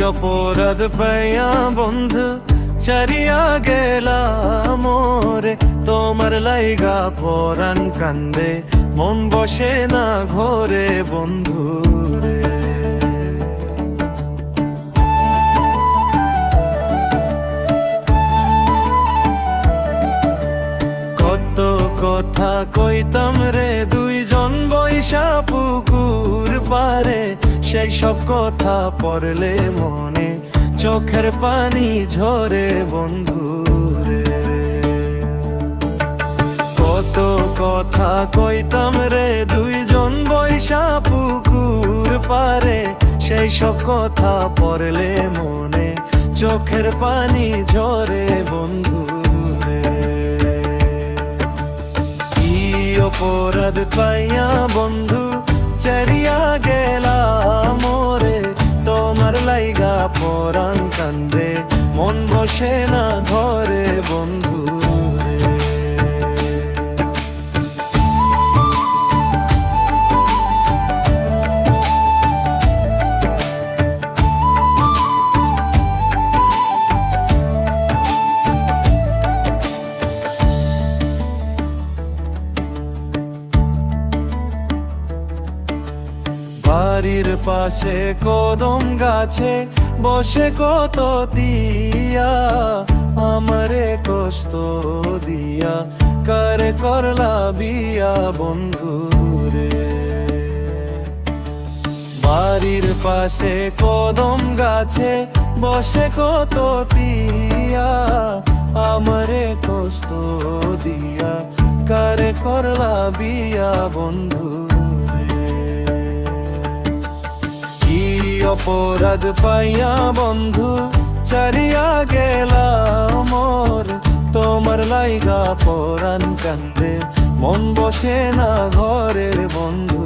অপরাধ পাইয়া বন্ধু চারিয়া গেলা মোরে, তোমার লাইগা পরাণ কান্দে মন বসে না ঘরে বন্ধু রে। কত কথা কইতাম রে দুইজন বৈশা পুকুর পারে, সেই সব কথা পড়লে মনে চোখের পানি ঝরে বন্ধু রে। কত কথা কইতাম রে দুইজন বৈশা পুকুর পারে, সেই সব কথা পড়লে মনে চোখের পানি ঝরে বন্ধু রে। কি অপরাধ পাইয়া বন্ধু চারিয়া গেলা মোরে, তোমার লাইগা পরাণ কান্দে মন বসে না ঘরে বন্ধু রে। বাড়ির পাশে কদম গাছে বসে কত দিয়া, আমারে কষ্ট দিয়া কারে করলা বিয়া বন্ধু রে। বাড়ির পাশে কদম গাছে বসে কত দিয়া, আমারে কষ্ট দিয়া কারে করলা বিয়া বন্ধু। অপরাধ পাইয়া বন্ধু চারিয়া গেলা মোর, তোমার লাইগা পরাণ কান্দে মন বসে না ঘরের বন্ধু।